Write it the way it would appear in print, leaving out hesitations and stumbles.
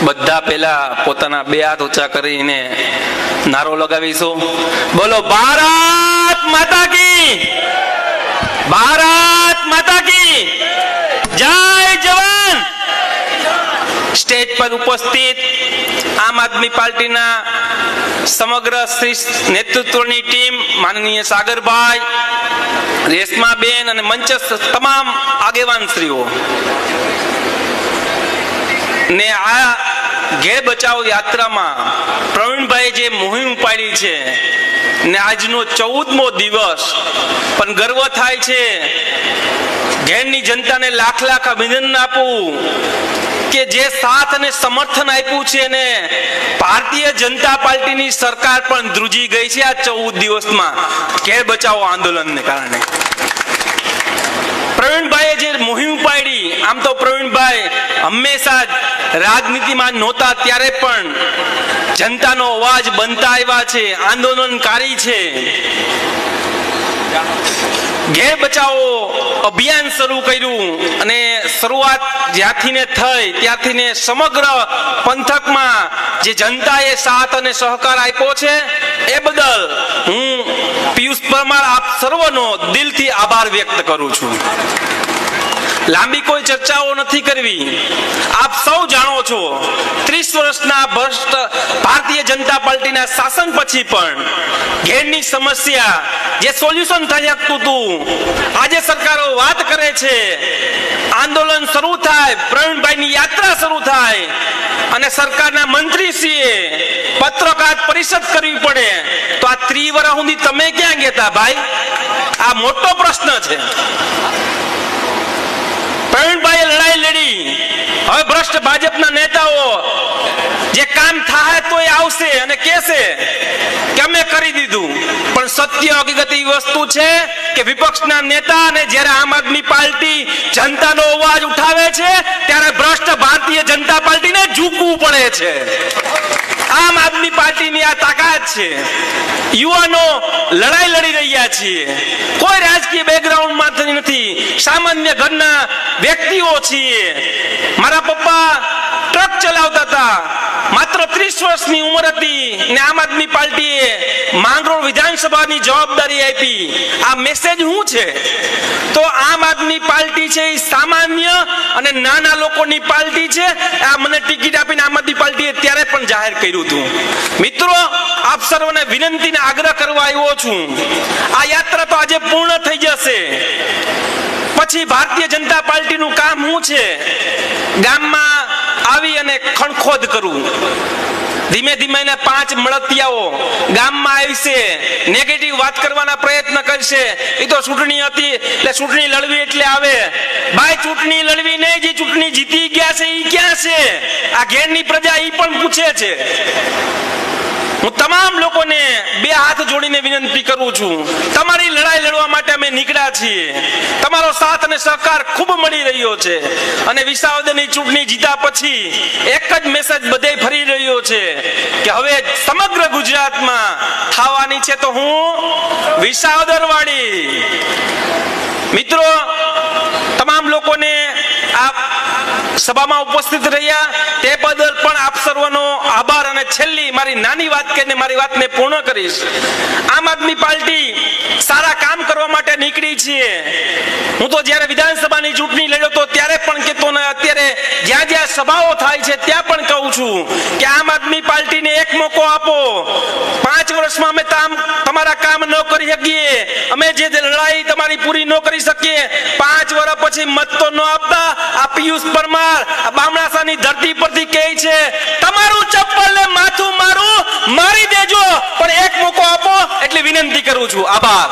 બધા પહેલા પોતાના બે હાથ ઊંચા કરીને નારો લગાવીશું. બોલો ભારત માતા કી, ભારત માતા કી જય જવાન. સ્ટેજ પર ઉપસ્થિત આમ આદમી પાર્ટીના સમગ્ર નેતૃત્વની ટીમ, માનનીય સાગરભાઈ, રેશમાબેન અને મંચસ્થ તમામ આગેવાન શ્રીઓ ને આ ઘેર બચાવ યાત્રામાં પ્રવીણભાઈ જે મુહિમ ઉપાડી છે ને આજનો 14મો દિવસ, પણ ગર્વ થાય છે. ઘેરની જનતાને લાખ લાખ અભિનંદન આપું કે જે સાથ અને સમર્થન આપ્યું છે ને ભારતીય જનતા પાર્ટીની સરકાર પણ ધ્રુજી ગઈ છે આ 14 દિવસમાં ઘેર બચાવો આંદોલનને કારણે. પ્રવીણભાઈએ જે મુહિમ પાડી, આમ તો પ્રવીણભાઈ હંમેશા રાજનીતિમાં નહોતા ત્યારે પણ જનતાનો અવાજ બનતા આવ્યા છે, આંદોલનકારી છે. ઘેર બચાવો અભિયાન શરૂ કર્યું અને શરૂઆત જ્યાંથી ને થઈ ત્યાંથી ને સમગ્ર પંથકમાં જે જનતાએ સાથ અને સહકાર આપ્યો છે એ બદલ હું પિયુષ પરમાર આપ સર્વનો દિલથી આભાર વ્યક્ત કરું છું. લાંબી કોઈ ચર્ચાઓ નથી કરવી. આપ સૌ જાણો છો 30 વર્ષના ભ્રષ્ટ ભારતીય જનતા પાર્ટીના શાસન પછી પણ ઘેરની સમસ્યા જે સોલ્યુશન થઈ શકતું હતું, આજે સરકારો વાત કરે છે, આંદોલન શરૂ થાય, પ્રવીણભાઈની યાત્રા શરૂ થાય અને સરકારના મંત્રીશ્રીએ પત્રકાર પરિષદ કરવી પડે, તો આ 30 વર્ષ સુધી તમે ક્યાં ગયા ભાઈ? આ મોટો પ્રશ્ન છે. પ્રવીણભાઈએ લડાઈ લડી. હવે ભ્રષ્ટ ભાજપના નેતાઓ જે કામ થાય તો એ આવશે અને કહેશે કે અમે કરી દીધું, પણ સત્ય હકીકત એ વસ્તુ છે કે વિપક્ષના નેતા અને જ્યારે આમ આદમી પાર્ટી જનતાનો અવાજ ઉઠાવે છે ત્યારે ભ્રષ્ટ ભારતીય જનતા પાર્ટીને ઝૂકવું પડે છે. આમ આદમી પાર્ટીની આ તાકાત છે. યુવાનો લડાઈ લડી રહ્યા છીએ, કોઈ રાજકીય બેકગ્રાઉન્ડમાંથી નથી, સામાન્ય ઘરના વ્યક્તિઓ છીએ. મારા પપ્પા ટ્રક ચલાવતા હતા, માત્ર 30 વર્ષની ઉંમર હતી ને આમ આદમી પાર્ટીએ માંગરોળ વિધાનસભાની જવાબદારી આપી. આ મેસેજ શું છે? તો આમ આદમી પાર્ટી છે એ સામાન્ય અને નાના લોકોની પાર્ટી છે. આ મને ટિકિટ આપીને આમ આદમી પાર્ટીએ ત્યારે પણ જાહેર કર્યું હતું. મિત્રો, આપ સર્વને વિનંતીને આગ્રહ કરવા આવ્યો છું, આ યાત્રા તો આજે પૂર્ણ થઈ જશે. પછી ભારતીય જનતા પાર્ટીનું કામ શું છે? ગામમાં આવી અને ખણખોદ કરવું. ધીમે ધીમે 5 મળતિયાઓ ગામમાં આવશે, નેગેટિવ વાત કરવાના પ્રયત્ન કરશે. એ તો ચૂંટણી હતી એટલે ચૂંટણી લડવી એટલે આવે. ભાઈ, ચૂંટણી લડવી નહીં, જે ચૂંટણી જીતી ગયા છે એ ક્યાં છે? આ ઘેરની પ્રજા એ પણ પૂછે છે. હું તમામ લોકોને બે હાથ જોડીને વિનંતી કરું છું, તમારી લડાઈ લડવા માટે અમે નીકળ્યા છીએ. તમારો સાથ અને સહકાર ખૂબ મળી રહ્યો છે અને વિસાવદરની ચૂંટણી જીત્યા પછી એક જ મેસેજ બધે ફરી રહ્યો છે કે હવે સમગ્ર ગુજરાતમાં થવાની છે તો હું વિસાવદર વાળી. મિત્રો, તમામ લોકોને આપ સભામાં ઉપસ્થિત રહ્યા તે બદલ પણ આપ સર્વનો આભાર. અને છેલ્લી મારી નાની વાત કહીને મારી વાતને પૂર્ણ કરીશ. આમ આદમી પાર્ટી સારા કામ કરવા માટે નીકળી છીએ. હું તો જ્યારે વિધાનસભાની ચૂંટણી લડ્યો તો ત્યારે પણ કહેતો ને અત્યારે જ્યાં જ્યાં સભાઓ થાય છે ત્યાં પણ કહું છું કે આમ આદમી પાર્ટીને એક મોકો આપો. 5 વર્ષમાં અમે તમારા કામ ન કરી શકીએ, અમે જે લડાઈ તમારી પૂરી ન કરી શકીએ, 5 વર્ષ પછી મત તો ન આપતા. આ પિયુષ પરમાર બામણાસાની ધરતી પરથી કહે છે, તમારું ચપ્પલ ને માથું મારું મારી દેજો, પણ એક મોકો આપો એટલે વિનંતી કરું છું. આભાર.